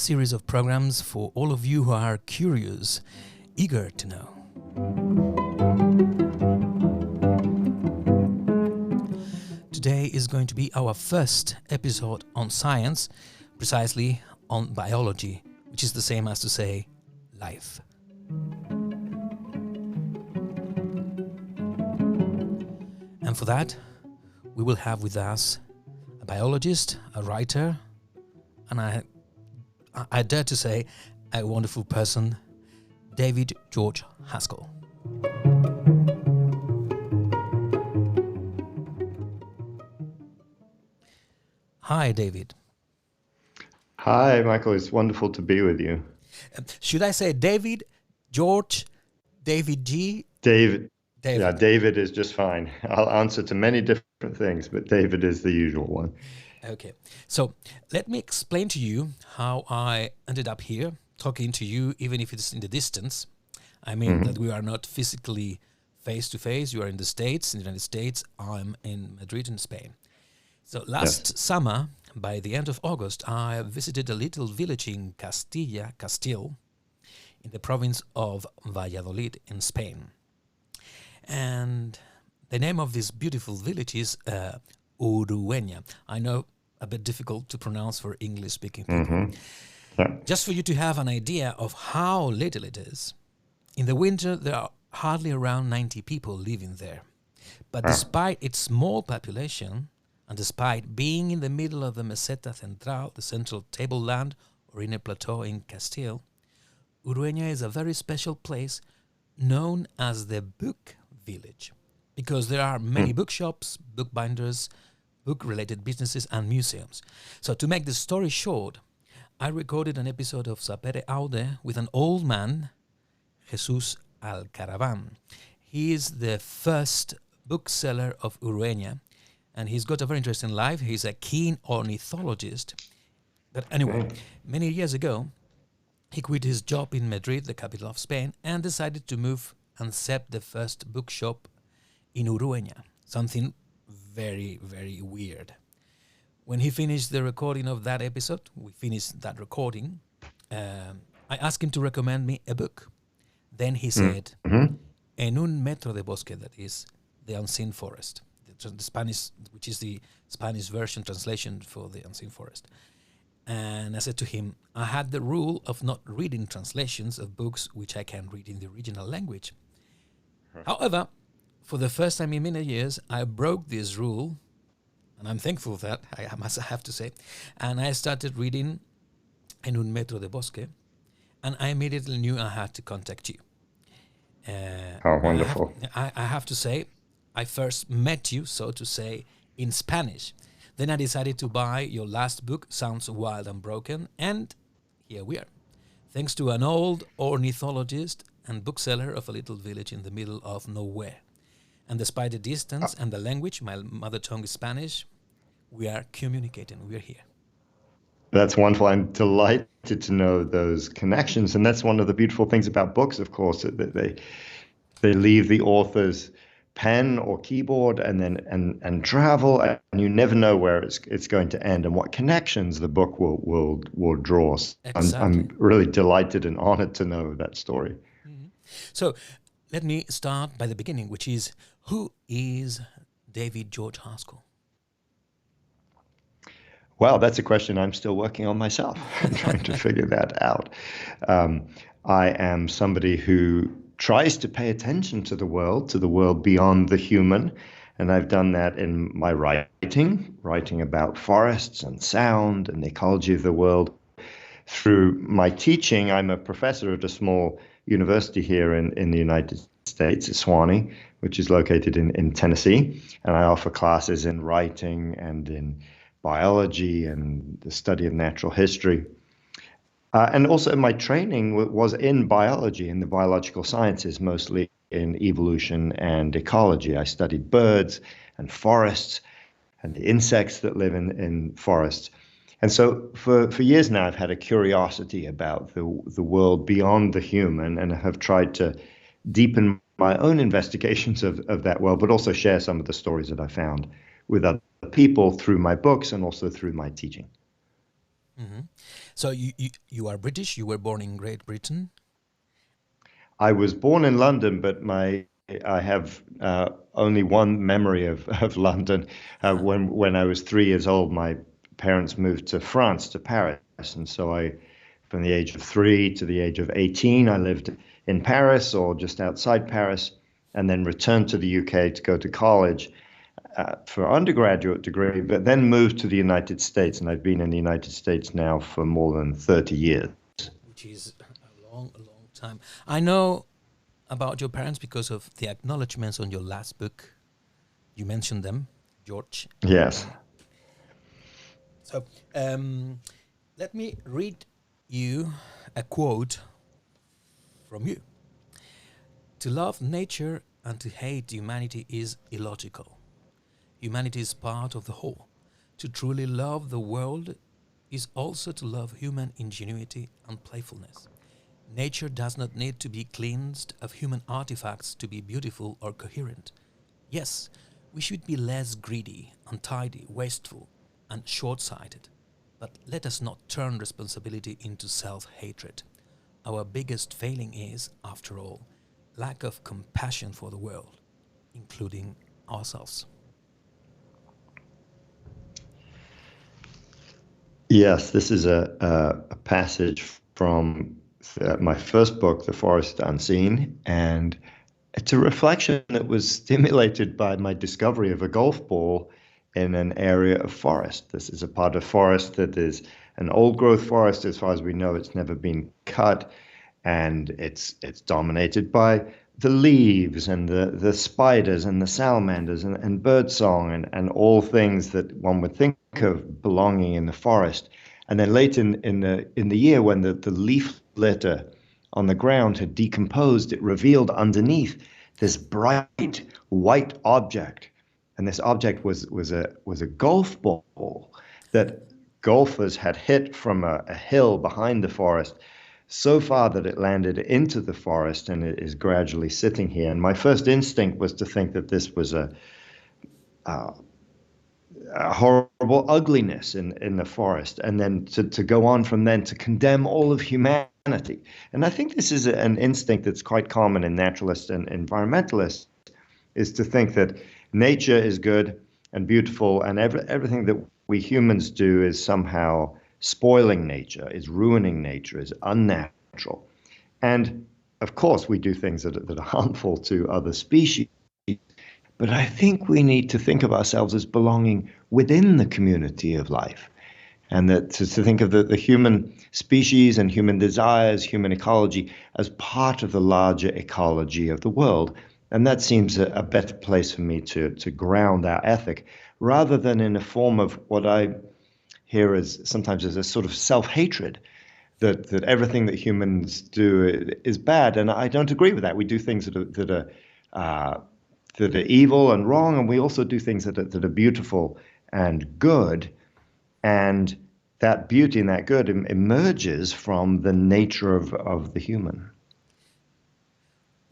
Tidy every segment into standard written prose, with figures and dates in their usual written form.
series of programs for all of you who are curious, eager to know. Today is going to be our first episode on science, precisely on biology, which is the same as to say life. And for that, we will have with us a biologist, a writer, and I dare to say a wonderful person, David George Haskell. Hi, David. Hi, Michael. It's wonderful to be with you. Should I say David, George, David G? David. David. Yeah, David is just fine. I'll answer to many different things, but David is the usual one. Okay. So let me explain to you how I ended up here talking to you, even if it's in the distance. I mean that we are not physically face to face. You are in the States, in the United States. I'm in Madrid, in Spain. So last summer, by the end of August, I visited a little village in Castile, in the province of Valladolid in Spain. And the name of this beautiful village is Urueña. I know a bit difficult to pronounce for English-speaking people. Just for you to have an idea of how little it is, in the winter there are hardly around 90 people living there. But despite its small population, and despite being in the middle of the Meseta Central, the central tableland or inner plateau in Castile, Urueña is a very special place known as the book village, because there are many bookshops, bookbinders, book-related businesses and museums. So to make the story short, I recorded an episode of Sapere aude with an old man, Jesus Alcaravan. He is the first bookseller of Urueña, and he's got a very interesting life. He's a keen ornithologist. But anyway, many years ago, he quit his job in Madrid, the capital of Spain, and decided to move and set the first bookshop in Urueña. Something very, very weird. When he finished the recording of that episode, we finished that recording, I asked him to recommend me a book. Then he said, En un metro de bosque, that is The Unseen Forest. The Spanish, which is the Spanish version translation for The Unseen Forest. And I said to him, I had the rule of not reading translations of books which I can read in the original language. However, for the first time in many years, I broke this rule, and I'm thankful for that, I must have to say, and I started reading En un metro de bosque, and I immediately knew I had to contact you. Oh, wonderful. I have to say, I first met you, so to say, in Spanish. Then I decided to buy your last book, Sounds Wild and Broken, and here we are. Thanks to an old ornithologist and bookseller of a little village in the middle of nowhere. And despite the distance and the language, my mother tongue is Spanish, we are communicating, we're here. That's wonderful. I'm delighted to know those connections. And that's one of the beautiful things about books, of course, that they leave the author's pen or keyboard and travel, and you never know where it's going to end and what connections the book will draw. Exactly. I'm really delighted and honored to know that story. So let me start by the beginning, which is, who is David George Haskell? Well, that's a question I'm still working on myself. I'm trying to figure that out. I am somebody who tries to pay attention to the world beyond the human. And I've done that in my writing about forests and sound and the ecology of the world. Through my teaching, I'm a professor at a small university here in the United States, at Sewanee, which is located in Tennessee. And I offer classes in writing and in biology and the study of natural history. And also my training was in biology, in the biological sciences, mostly in evolution and ecology. I studied birds and forests and the insects that live in forests. And so for years now, I've had a curiosity about the world beyond the human, and have tried to deepen my own investigations of that world, but also share some of the stories that I found with other people through my books and also through my teaching. So you are British. You were born in Great Britain. I was born in London, but I have only one memory of London. When I was 3 years old, my parents moved to France, to Paris, and so from the age of 3 to the age of 18, I lived in Paris or just outside Paris, and then returned to the UK to go to college for undergraduate degree, but then moved to the United States, and I've been in the United States now for more than 30 years. Which is a long time. I know about your parents because of the acknowledgements on your last book. You mentioned them, George. Yes. So let me read you a quote from you. To love nature and to hate humanity is illogical. Humanity is part of the whole. To truly love the world is also to love human ingenuity and playfulness. Nature does not need to be cleansed of human artifacts to be beautiful or coherent. Yes, we should be less greedy, untidy, wasteful, and short-sighted. But let us not turn responsibility into self-hatred. Our biggest failing is, after all, lack of compassion for the world, including ourselves. Yes, this is a passage from my first book, The Forest Unseen, and it's a reflection that was stimulated by my discovery of a golf ball in an area of forest. This is a part of forest that is an old growth forest. As far as we know, it's never been cut, and it's dominated by the leaves and the spiders and the salamanders and birdsong and all things that one would think of belonging in the forest. And then late in the year, when the leaf litter on the ground had decomposed, it revealed underneath this bright white object. And this object was a golf ball that golfers had hit from a hill behind the forest so far that it landed into the forest, and it is gradually sitting here. And my first instinct was to think that this was a horrible ugliness in the forest, and then to go on from then to condemn all of humanity. And I think this is an instinct that's quite common in naturalists and environmentalists, is to think that nature is good and beautiful, and everything that we humans do is somehow spoiling nature, is ruining nature, is unnatural. And of course, we do things that are harmful to other species. But I think we need to think of ourselves as belonging within the community of life. And that to think of the human species and human desires, human ecology, as part of the larger ecology of the world. And that seems a better place for me to ground our ethic, rather than in a form of what I hear as sometimes as a sort of self-hatred, that everything that humans do is bad. And I don't agree with that. We do things that are evil and wrong, and we also do things that are beautiful and good. And that beauty and that good emerges from the nature of the human.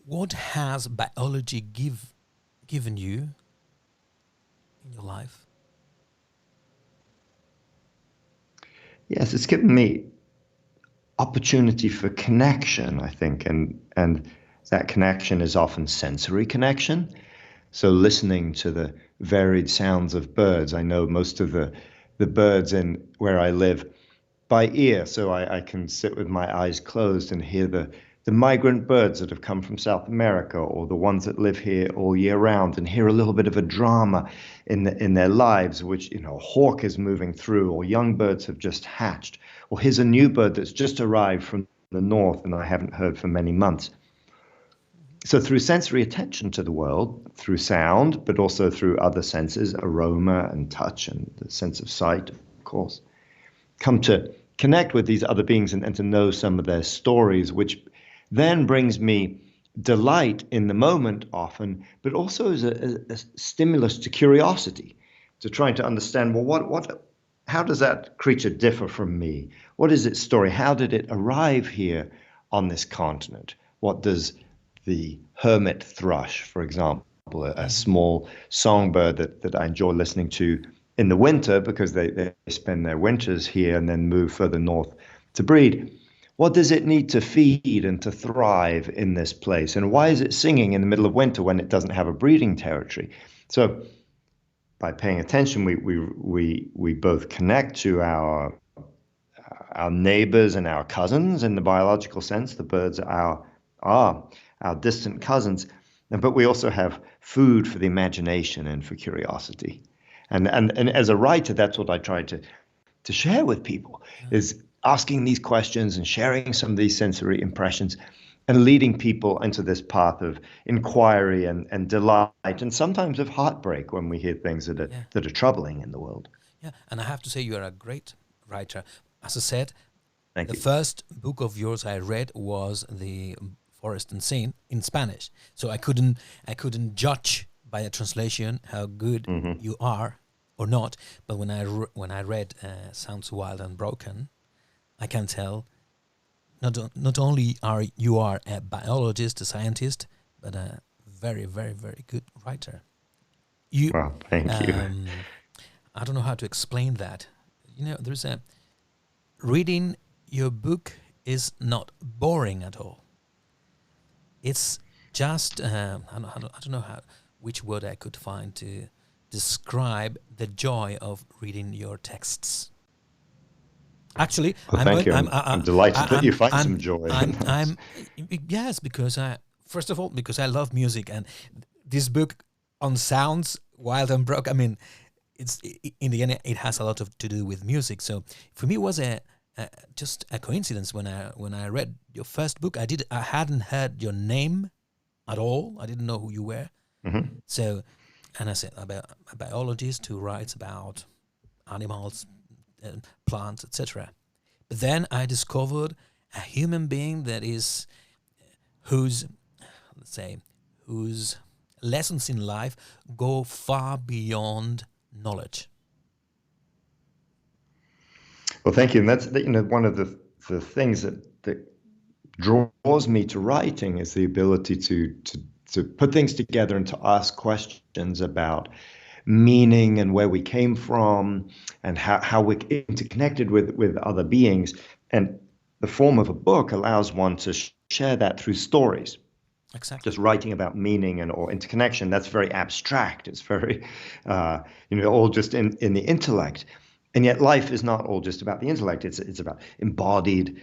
What has biology given you in your life? Yes, it's given me opportunity for connection, I think, and that connection is often sensory connection. So listening to the varied sounds of birds. I know most of the birds in where I live by ear, so I can sit with my eyes closed and hear the migrant birds that have come from South America, or the ones that live here all year round, and hear a little bit of a drama in their lives, which, a hawk is moving through, or young birds have just hatched, or here's a new bird that's just arrived from the north and I haven't heard for many months. So through sensory attention to the world, through sound, but also through other senses, aroma and touch and the sense of sight, of course, come to connect with these other beings and to know some of their stories, which then brings me delight in the moment often, but also as a stimulus to curiosity, to trying to understand, well, how does that creature differ from me? What is its story? How did it arrive here on this continent? What does the hermit thrush, for example, a small songbird that I enjoy listening to in the winter, because they spend their winters here and then move further north to breed. What does it need to feed and to thrive in this place? And why is it singing in the middle of winter when it doesn't have a breeding territory? So by paying attention, we both connect to our neighbors and our cousins in the biological sense. The birds are our distant cousins, but we also have food for the imagination and for curiosity. And as a writer, that's what I try to share with people, is asking these questions and sharing some of these sensory impressions and leading people into this path of inquiry and delight, and sometimes of heartbreak when we hear things that are troubling in the world. Yeah, and I have to say you are a great writer. As I said, Thank the you. first book of yours I read was The Forest Unseen in Spanish. So I couldn't judge by a translation how good you are or not. But when I read Sounds Wild and Broken, I can tell not only are you a biologist, a scientist, but a very, very, very good writer. Well, thank you. I don't know how to explain that. There's reading your book is not boring at all. It's just I don't know which word I could find to describe the joy of reading your texts. Actually, well, thank you. I'm delighted that you find some joy in that. Yes, because first of all, because I love music, and this book on Sounds Wild and Broke. I mean, it's in the end it has a lot to do with music. So for me, it was just a coincidence when I read your first book. I hadn't heard your name at all. I didn't know who you were. So, and I said about a biologist who writes about animals, plants, etc. But then I discovered a human being that is whose lessons in life go far beyond knowledge. Well, thank you. And that's one of the things that draws me to writing is the ability to put things together and to ask questions about meaning and where we came from and how we're interconnected with other beings. And the form of a book allows one to share that through stories. Exactly. Just writing about meaning or interconnection, that's very abstract. It's very, all just in the intellect. And yet life is not all just about the intellect. It's about embodied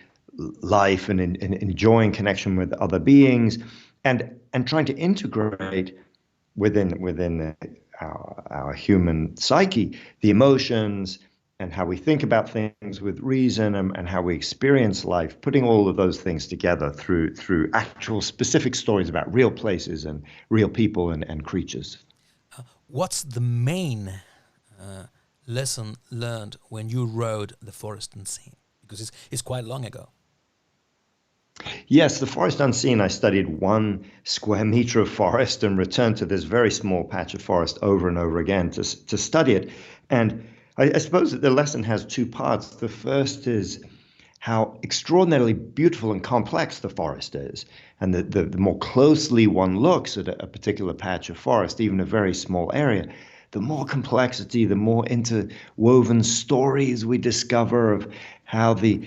life and enjoying connection with other beings and trying to integrate within our human psyche the emotions and how we think about things with reason and how we experience life, putting all of those things together through actual specific stories about real places and real people and creatures. What's the main lesson learned when you wrote The Forest Unseen? Because it's quite long ago. Yes, The Forest Unseen, I studied 1 square meter of forest and returned to this very small patch of forest over and over again to study it. And I suppose that the lesson has 2 parts. The first is how extraordinarily beautiful and complex the forest is. And the more closely one looks at a particular patch of forest, even a very small area, the more complexity, the more interwoven stories we discover of how the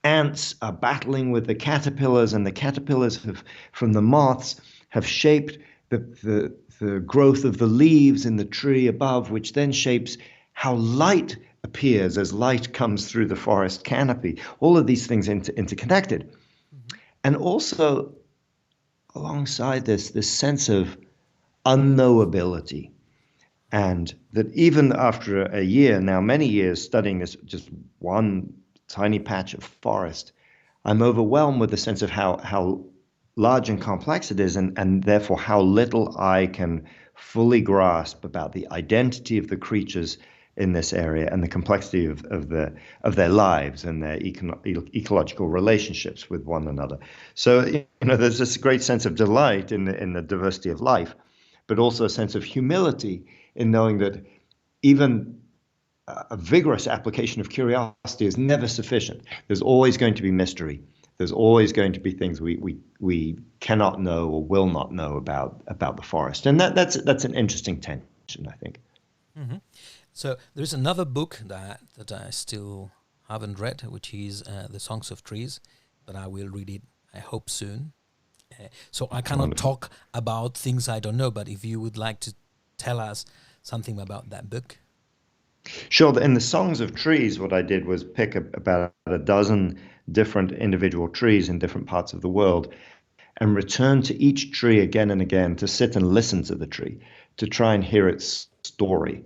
ants are battling with the caterpillars, and the caterpillars from the moths have shaped the growth of the leaves in the tree above, which then shapes how light appears as light comes through the forest canopy. All of these things interconnected. Mm-hmm. And also alongside this sense of unknowability. And that even after a year, now many years studying this just one tiny patch of forest, I'm overwhelmed with the sense of how large and complex it is, and therefore how little I can fully grasp about the identity of the creatures in this area and the complexity of their lives and their ecological relationships with one another. So there's this great sense of delight in the diversity of life, but also a sense of humility in knowing that even a vigorous application of curiosity is never sufficient. There's always going to be mystery. There's always going to be things we cannot know or will not know about the forest, and that's an interesting tension, I think. Hmm. So there's another book that I still haven't read, which is The Songs of Trees, but I will read it, I hope, soon. So I cannot Wonderful. talk about things I don't know, but if you would like to tell us something about that book. Sure. In the Songs of Trees, what I did was pick about a dozen different individual trees in different parts of the world and return to each tree again and again to sit and listen to the tree, to try and hear its story.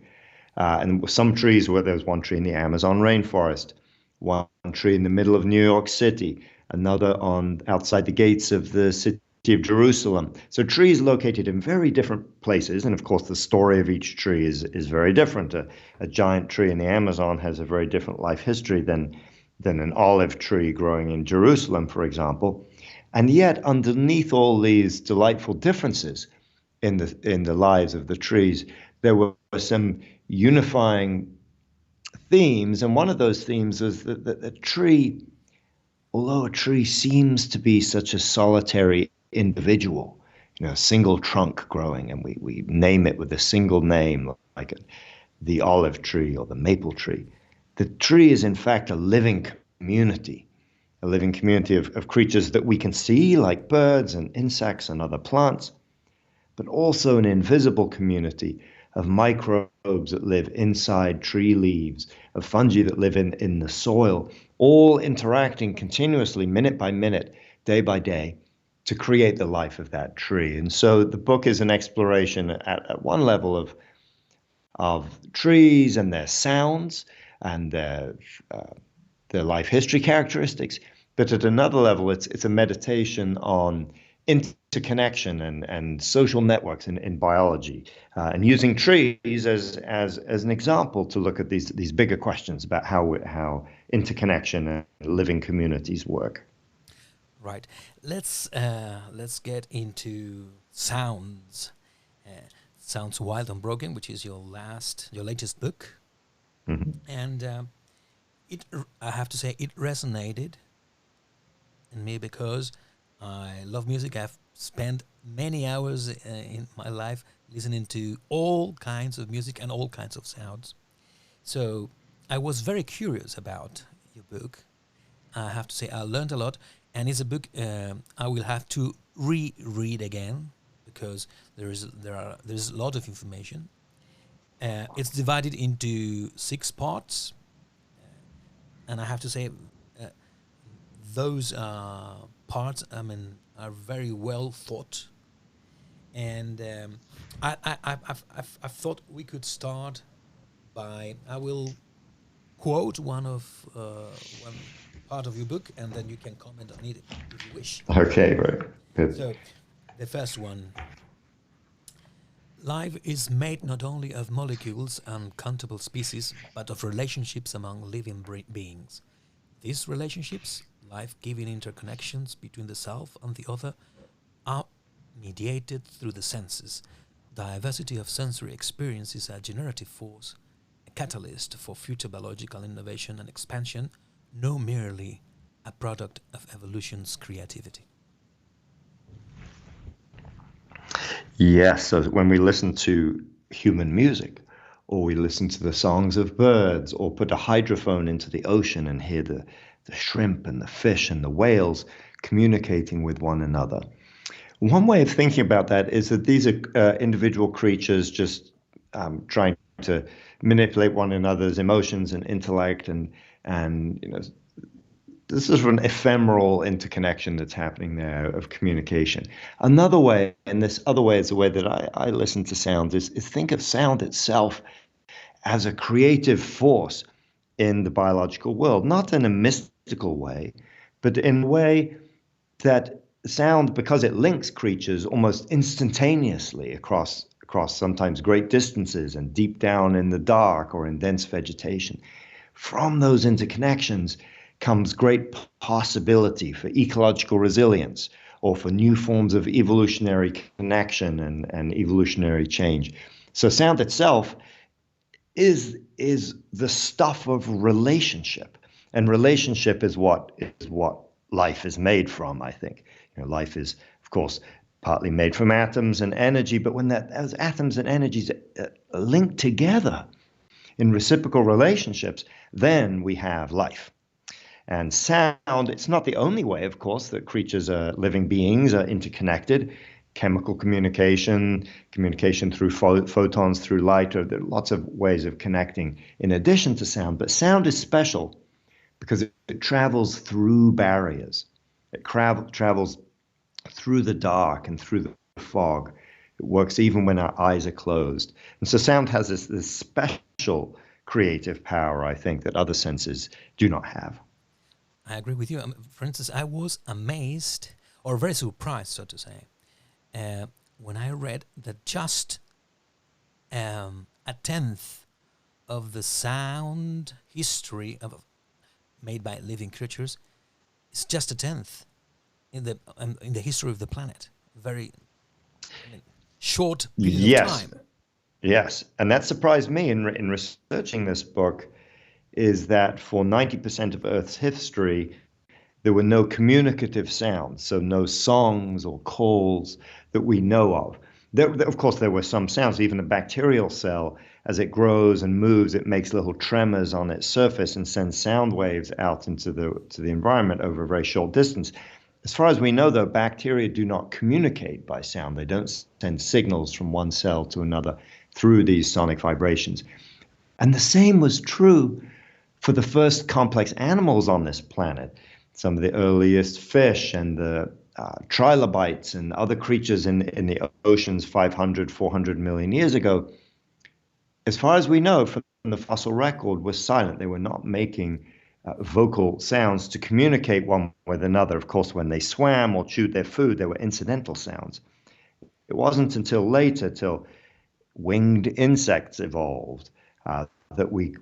And some trees, where there was one tree in the Amazon rainforest, one tree in the middle of New York City, another on outside the gates of the city of Jerusalem. So trees located in very different places, and of course the story of each tree is very different. A giant tree in the Amazon has a very different life history than an olive tree growing in Jerusalem, for example. And yet, underneath all these delightful differences in the lives of the trees, there were some unifying themes, and one of those themes is that the tree, although a tree seems to be such a solitary individual, a single trunk growing, and we name it with a single name, like the olive tree or the maple tree, the tree is in fact a living community of creatures that we can see, like birds and insects and other plants, but also an invisible community of microbes that live inside tree leaves, of fungi that live in the soil, all interacting continuously, minute by minute, day by day, to create the life of that tree. And so the book is an exploration at one level of trees and their sounds and their life history characteristics. But at another level, it's a meditation on interconnection and social networks in biology, and using trees as an example to look at these bigger questions about how interconnection and living communities work. Right. Let's get into sounds. Uh, Sounds Wild and Broken, which is your latest book, Mhm. and I have to say it resonated in me because I love music. I've spent many hours in my life listening to all kinds of music and all kinds of sounds. So I was very curious about your book. I have to say I learned a lot, and it's a book I will have to reread again because there's a lot of information. It's divided into 6 parts, and I have to say uh, those parts, I mean, are very well thought. And I've thought we could start by I will quote one part of your book, and then you can comment on it if you wish. Okay, right. Good. So the first one: life is made not only of molecules and countable species, but of relationships among living beings. These relationships, life-giving interconnections between the self and the other, are mediated through the senses. Diversity of sensory experience is a generative force, a catalyst for future biological innovation and expansion, no merely a product of evolution's creativity. Yes, so when we listen to human music, or we listen to the songs of birds, or put a hydrophone into the ocean and hear the shrimp and the fish and the whales communicating with one another. One way of thinking about that is that these are individual creatures just trying to manipulate one another's emotions and intellect, and this is an ephemeral interconnection that's happening there of communication. Another way, and this other way is the way that I listen to sounds, is think of sound itself as a creative force in the biological world, not in a mystical way, but in a way that sound, because it links creatures almost instantaneously across sometimes great distances and deep down in the dark or in dense vegetation. From those interconnections comes great possibility for ecological resilience or for new forms of evolutionary connection and evolutionary change. So sound itself is the stuff of relationship, and relationship is what life is made from. I think life is, of course, partly made from atoms and energy, but when those atoms and energies are linked together in reciprocal relationships, then we have life. And sound, it's not the only way, of course, that creatures are living beings are interconnected. Chemical communication, communication through photons, through light, there are lots of ways of connecting in addition to sound. But sound is special because it travels through barriers. It travels through the dark and through the fog. It works even when our eyes are closed. And so sound has this special creative power, I think, that other senses do not have. I agree with you. For instance, I was amazed, or very surprised, so to say, when I read that just a tenth of the sound history made by living creatures is just a tenth in the history of the planet. Very short period of time. Yes, and that surprised me in researching this book, is that for 90% of Earth's history, there were no communicative sounds, so no songs or calls that we know of. Of course, there were some sounds. Even a bacterial cell, as it grows and moves, it makes little tremors on its surface and sends sound waves out into the environment over a very short distance. As far as we know, though, bacteria do not communicate by sound. They don't send signals from one cell to another through these sonic vibrations. And the same was true for the first complex animals on this planet. Some of the earliest fish and the trilobites and other creatures in the oceans 500, 400 million years ago, as far as we know from the fossil record, were silent. They were not making vocal sounds to communicate one with another. Of course, when they swam or chewed their food, there were incidental sounds. It wasn't until later, till winged insects evolved, that we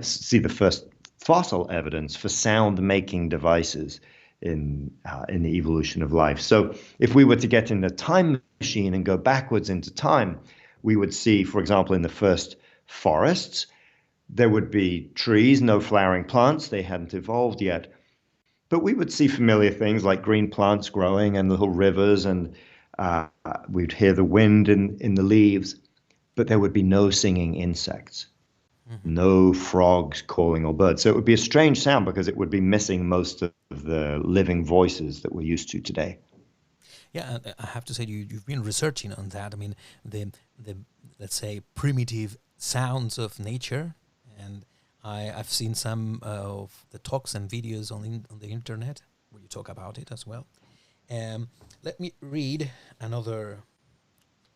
see the first fossil evidence for sound-making devices in the evolution of life. So if we were to get in a time machine and go backwards into time, we would see, for example, in the first forests, there would be trees, no flowering plants. They hadn't evolved yet. But we would see familiar things like green plants growing and little rivers, and we'd hear the wind in the leaves. But there would be no singing insects, no frogs calling or birds. So it would be a strange sound because it would be missing most of the living voices that we're used to today. Yeah, and I have to say you've been researching on that. I mean, the let's say primitive sounds of nature, and I've seen some of the talks and videos on the internet where you talk about it as well. Let me read another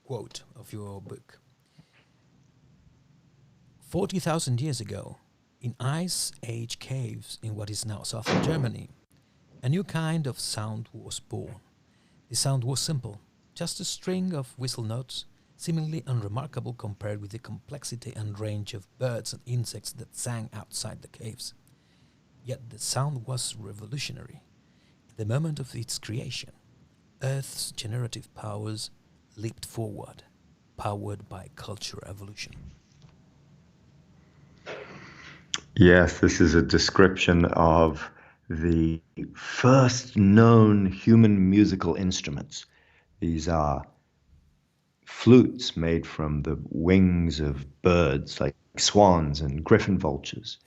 quote of your book. 40,000 years ago, in Ice Age caves in what is now southern Germany, a new kind of sound was born. The sound was simple, just a string of whistle notes, seemingly unremarkable compared with the complexity and range of birds and insects that sang outside the caves. Yet the sound was revolutionary. In the moment of its creation, Earth's generative powers leaped forward, powered by cultural evolution. Yes, this is a description of the first known human musical instruments. These are flutes made from the wings of birds like swans and griffon vultures,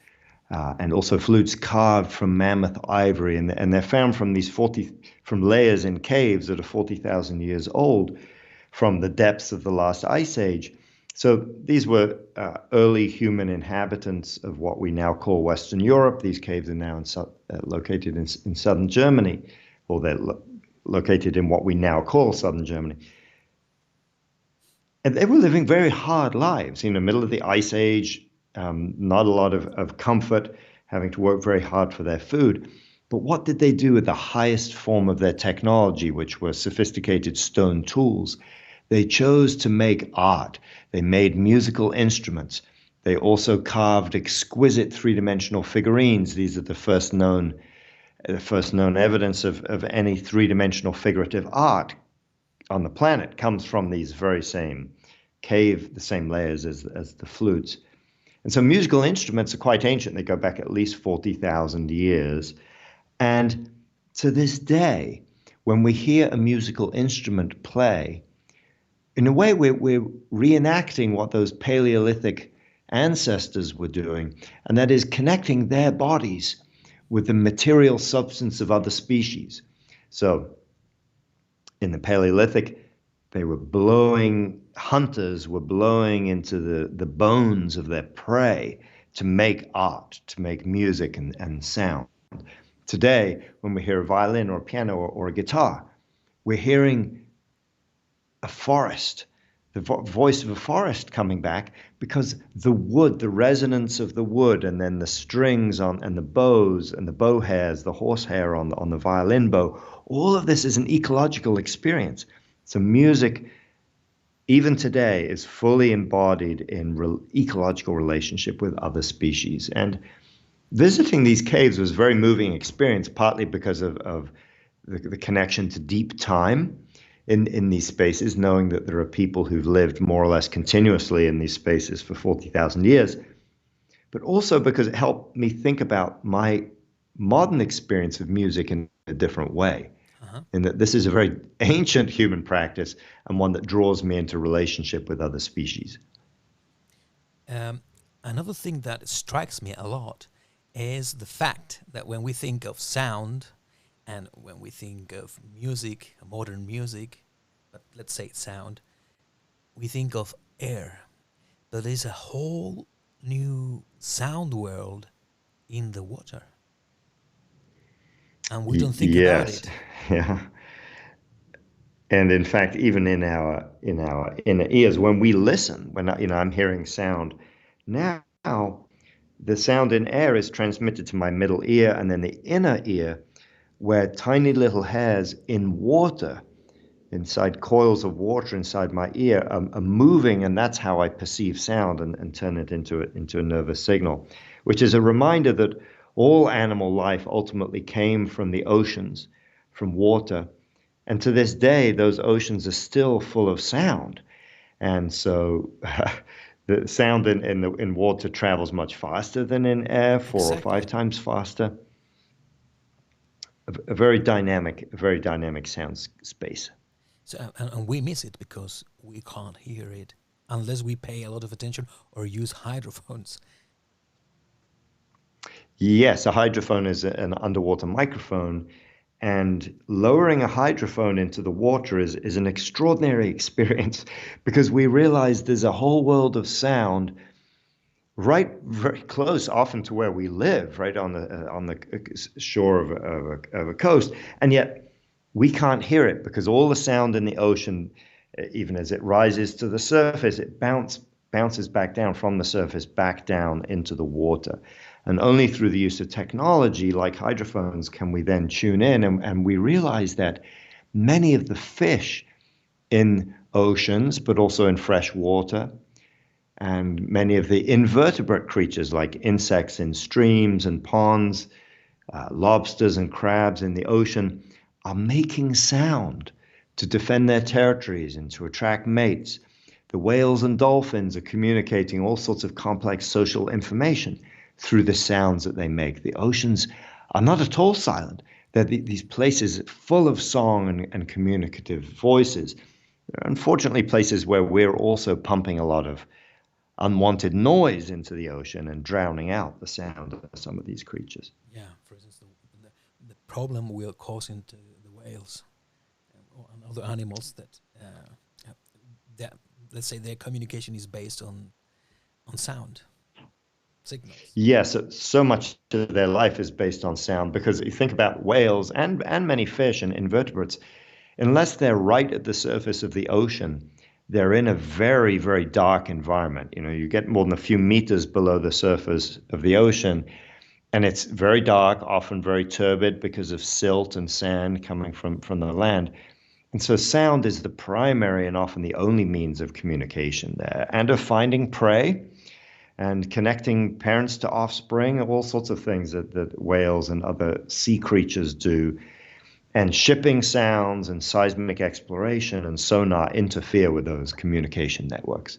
and also flutes carved from mammoth ivory, and they're found from from layers in caves that are 40,000 years old from the depths of the last ice age. So these were early human inhabitants of what we now call Western Europe. These caves are now located in southern Germany, or they're located in what we now call southern Germany. And they were living very hard lives, middle of the Ice Age, not a lot of comfort, having to work very hard for their food. But what did they do with the highest form of their technology, which were sophisticated stone tools? They chose to make art. They made musical instruments. They also carved exquisite three-dimensional figurines. These are the first known evidence of any three-dimensional figurative art on the planet comes from these very same cave, the same layers as the flutes. And so musical instruments are quite ancient. They go back at least 40,000 years. And to this day, when we hear a musical instrument play, in a way, we're reenacting what those Paleolithic ancestors were doing, and that is connecting their bodies with the material substance of other species. So in the Paleolithic, hunters were blowing into the bones of their prey to make art, to make music and sound. Today, when we hear a violin or a piano or a guitar, we're hearing a forest, the voice of a forest coming back, because the wood, the resonance of the wood, and then the strings and the bows and the bow hairs, the horsehair on the violin bow, all of this is an ecological experience. So music, even today, is fully embodied in ecological relationship with other species. And visiting these caves was a very moving experience, partly because of the connection to deep time in these spaces, knowing that there are people who've lived more or less continuously in these spaces for 40,000 years, but also because it helped me think about my modern experience of music in a different way. And that this is a very ancient human practice and one that draws me into relationship with other species. Another thing that strikes me a lot is the fact that when we think of sound and when we think of music, modern music, but let's say it's sound, we think of air. But there's a whole new sound world in the water. And we don't think about it. Yeah. And in fact, even in our inner ears, when we listen, when I'm hearing sound now, the sound in air is transmitted to my middle ear and then the inner ear, where tiny little hairs in water, inside coils of water inside my ear, are moving, and that's how I perceive sound and turn it into a nervous signal, which is a reminder that all animal life ultimately came from the oceans, from water. And to this day, those oceans are still full of sound. And so the sound in water travels much faster than in air, 4 or 5 times faster. A very dynamic sound space. So, and we miss it because we can't hear it unless we pay a lot of attention or use hydrophones. Yes, a hydrophone is an underwater microphone, and lowering a hydrophone into the water is an extraordinary experience because we realize there's a whole world of sound right very close often to where we live, right on the shore of a coast, and yet we can't hear it because all the sound in the ocean, even as it rises to the surface, it bounces back down from the surface back down into the water. And only through the use of technology like hydrophones can we then tune in, and we realize that many of the fish in oceans, but also in fresh water, and many of the invertebrate creatures like insects in streams and ponds, lobsters and crabs in the ocean, are making sound to defend their territories and to attract mates. The whales and dolphins are communicating all sorts of complex social information through the sounds that they make. The oceans are not at all silent. They're these places full of song and communicative voices. They're unfortunately places where we're also pumping a lot of unwanted noise into the ocean and drowning out the sound of some of these creatures. Yeah, for instance, the problem we're causing to the whales and other animals that let's say their communication is based on sound signals. Yes, so much of their life is based on sound, because you think about whales and many fish and invertebrates, unless they're right at the surface of the ocean, they're in a very, very dark environment. You get more than a few meters below the surface of the ocean, and it's very dark, often very turbid because of silt and sand coming from the land. And so sound is the primary and often the only means of communication there, and of finding prey and connecting parents to offspring, all sorts of things that whales and other sea creatures do. And shipping sounds and seismic exploration and sonar interfere with those communication networks.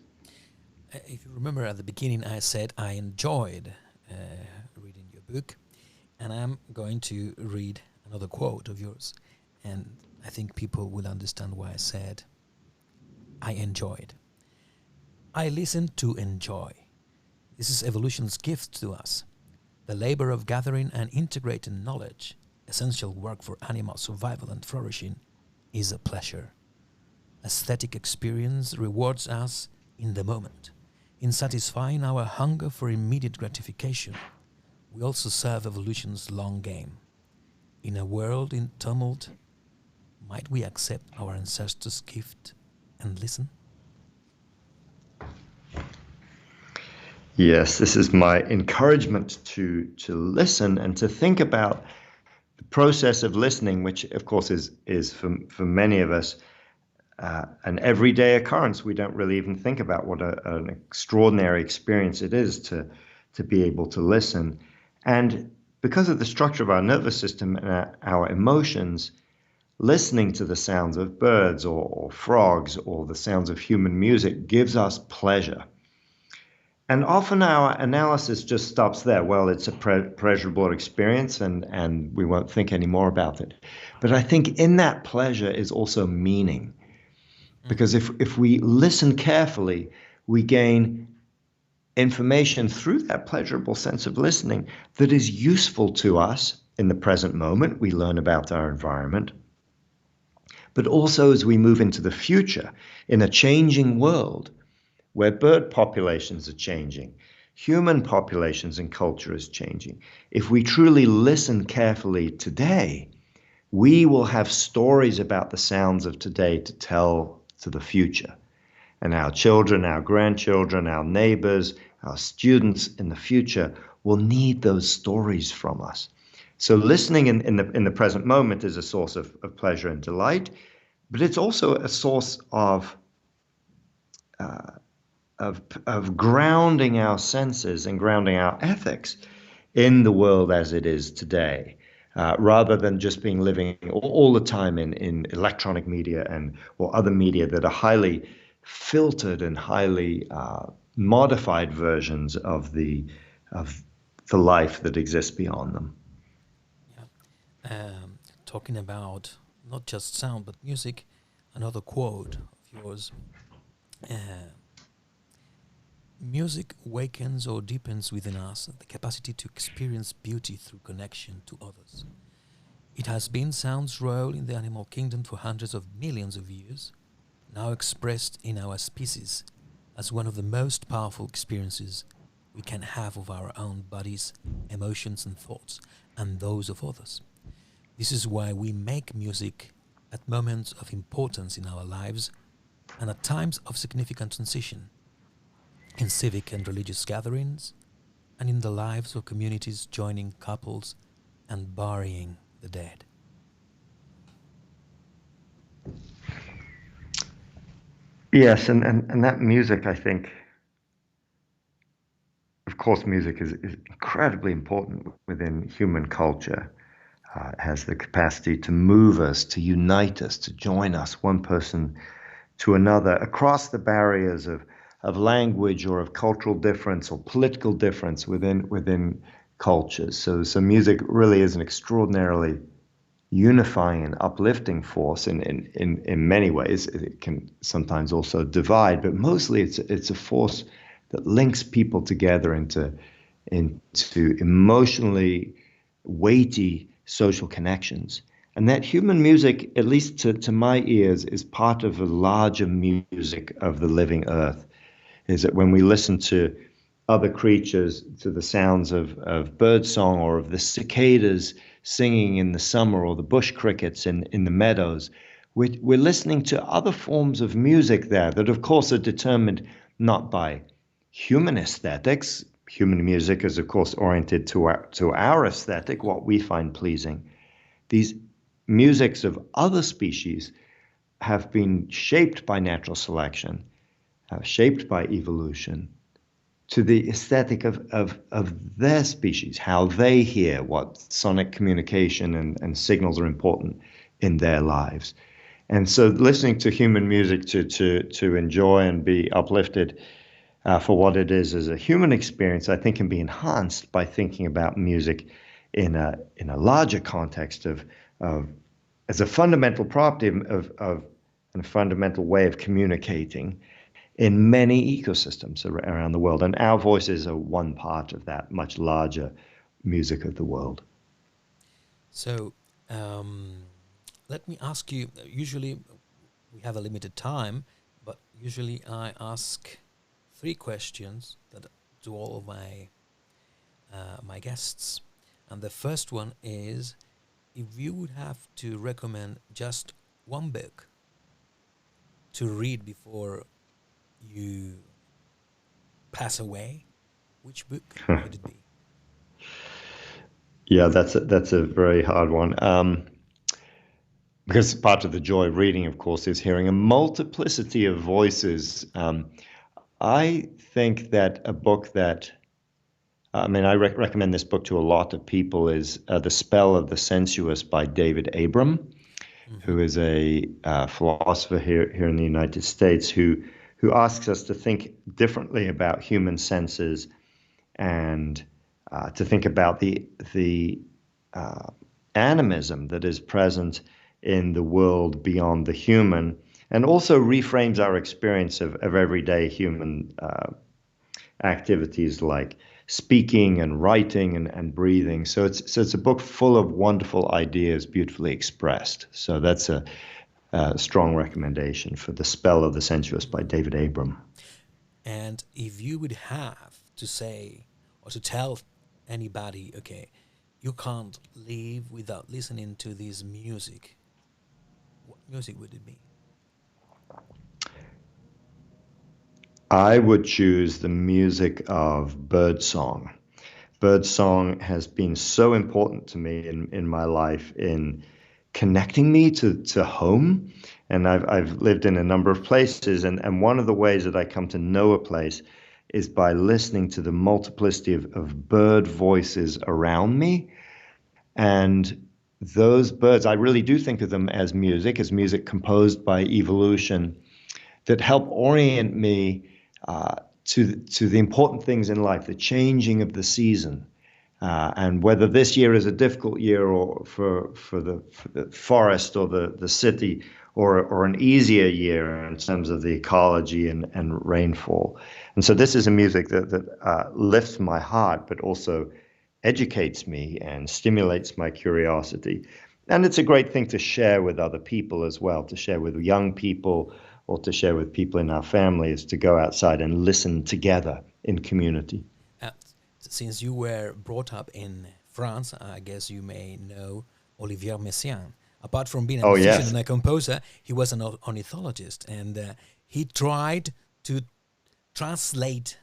If you remember at the beginning, I said I enjoyed reading your book, and I'm going to read another quote of yours. And I think people will understand why I said I enjoyed. I listen to enjoy. This is evolution's gift to us. The labor of gathering and integrating knowledge, essential work for animal survival and flourishing, is a pleasure. Aesthetic experience rewards us in the moment. In satisfying our hunger for immediate gratification, we also serve evolution's long game. In a world in tumult, might we accept our ancestors' gift and listen? Yes, this is my encouragement to listen and to think about the process of listening, which of course is for many of us an everyday occurrence. We don't really even think about what an extraordinary experience it is to be able to listen. And because of the structure of our nervous system and our emotions, listening to the sounds of birds or frogs or the sounds of human music gives us pleasure. And often our analysis just stops there. Well, it's a pleasurable experience and we won't think any more about it. But I think in that pleasure is also meaning. Because if we listen carefully, we gain information through that pleasurable sense of listening that is useful to us in the present moment. We learn about our environment. But also as we move into the future, in a changing world, where bird populations are changing, human populations and culture is changing. If we truly listen carefully today, we will have stories about the sounds of today to tell to the future. And our children, our grandchildren, our neighbors, our students in the future will need those stories from us. So listening in the present moment is a source of pleasure and delight, but it's also a source of grounding our senses and grounding our ethics in the world as it is today, rather than just being living all the time in electronic media or other media that are highly filtered and highly modified versions of the life that exists beyond them. Yeah. Talking about not just sound but music, another quote of yours. Music awakens or deepens within us the capacity to experience beauty through connection to others. It has been sound's role in the animal kingdom for hundreds of millions of years, now expressed in our species as one of the most powerful experiences we can have of our own bodies, emotions and thoughts, and those of others. This is why we make music at moments of importance in our lives and at times of significant transition, in civic and religious gatherings, and in the lives of communities joining couples and burying the dead. Yes, and that music, I think, of course, music is incredibly important within human culture. It has the capacity to move us, to unite us, to join us, one person to another, across the barriers of language or of cultural difference or political difference within cultures. So music really is an extraordinarily unifying and uplifting force in many ways. It can sometimes also divide, but mostly it's a force that links people together into emotionally weighty social connections. And that human music, at least to my ears, is part of a larger music of the living earth. Is that when we listen to other creatures, to the sounds of birdsong or of the cicadas singing in the summer or the bush crickets in the meadows, we're listening to other forms of music there that, of course, are determined not by human aesthetics. Human music is, of course, oriented to our aesthetic, what we find pleasing. These musics of other species have been shaped by natural selection, shaped by evolution, to the aesthetic of their species, how they hear, what sonic communication and signals are important in their lives. And so listening to human music to enjoy and be uplifted for what it is as a human experience, I think can be enhanced by thinking about music in a larger context of as a fundamental property of and a fundamental way of communicating in many ecosystems around the world. And our voices are one part of that much larger music of the world. So let me ask you, usually we have a limited time, but usually I ask 3 questions that to all of my guests. And the first one is, if you would have to recommend just one book to read before you pass away, which book would it be? Yeah, that's a very hard one. Because part of the joy of reading, of course, is hearing a multiplicity of voices. I think that a book that, I mean, I recommend this book to a lot of people, is The Spell of the Sensuous by David Abram, who is a philosopher here in the United States, who asks us to think differently about human senses and to think about the animism that is present in the world beyond the human, and also reframes our experience of everyday human activities like speaking and writing and breathing. So it's a book full of wonderful ideas, beautifully expressed. So that's a strong recommendation for The Spell of the Sensuous by David Abram. And if you would have to say or to tell anybody, okay, you can't live without listening to this music, what music would it be? I would choose the music of birdsong. Birdsong has been so important to me in my life in connecting me to home. And I've lived in a number of places, and one of the ways that I come to know a place is by listening to the multiplicity of bird voices around me. And those birds, I really do think of them as music composed by evolution that help orient me to the important things in life, the changing of the season, and whether this year is a difficult year or for the forest or the city, or an easier year in terms of the ecology and rainfall. And so this is a music that lifts my heart, but also educates me and stimulates my curiosity. And it's a great thing to share with other people as well, to share with young people or to share with people in our families, to go outside and listen together in community. Since you were brought up in France, I guess you may know Olivier Messiaen. Apart from being a musician Yes. and a composer, he was an ornithologist, and he tried to translate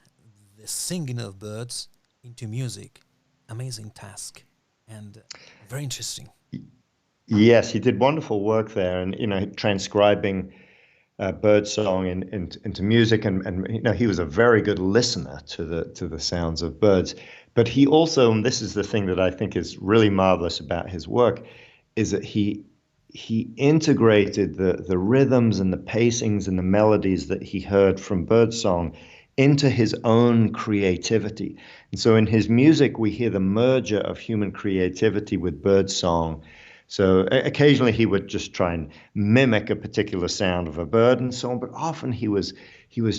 the singing of birds into music. Amazing task, and very interesting. Yes, he did wonderful work there, and transcribing birdsong into music, and he was a very good listener to the sounds of birds. But he also, and this is the thing that I think is really marvelous about his work, is that he integrated the rhythms and the pacings and the melodies that he heard from birdsong into his own creativity. And so in his music, we hear the merger of human creativity with birdsong. So occasionally he would just try and mimic a particular sound of a bird and so on, but often he was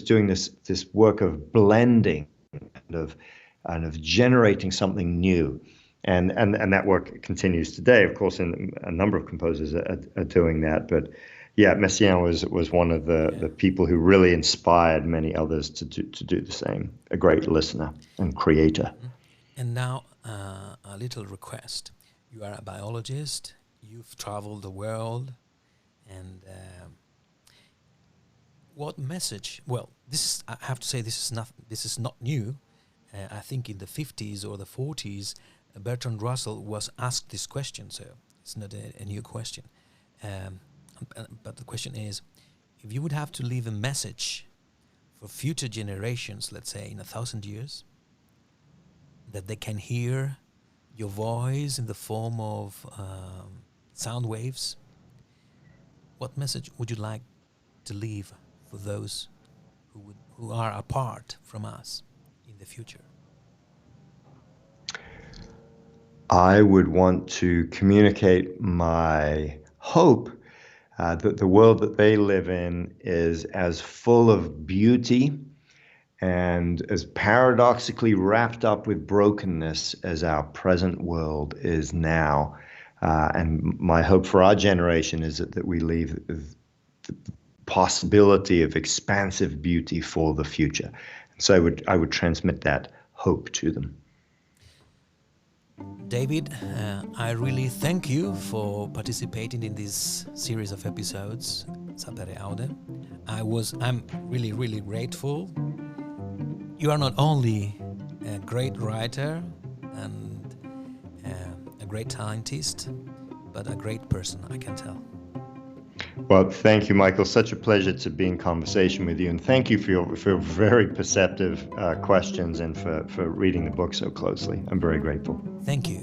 doing this work of blending and of generating something new. And that work continues today. Of course, and a number of composers are doing that. But yeah, Messiaen was one of the people who really inspired many others to do the same. A great listener and creator. And now a little request. You are a biologist. You've traveled the world, and what message? Well, I have to say this is not new. I think in the 50s or the 40s, Bertrand Russell was asked this question, so it's not a new question. But the question is, if you would have to leave a message for future generations, let's say in 1,000 years, that they can hear your voice in the form of sound waves, what message would you like to leave for those who are apart from us in the future? I would want to communicate my hope that the world that they live in is as full of beauty and as paradoxically wrapped up with brokenness as our present world is now. And my hope for our generation is that we leave the possibility of expansive beauty for the future. So I would transmit that hope to them. David, I really thank you for participating in this series of episodes, Sapere aude. I'm really, really grateful. You are not only a great writer and a great scientist, but a great person, I can tell. Well, thank you, Michael. Such a pleasure to be in conversation with you. And thank you for your very perceptive questions and for reading the book so closely. I'm very grateful. Thank you.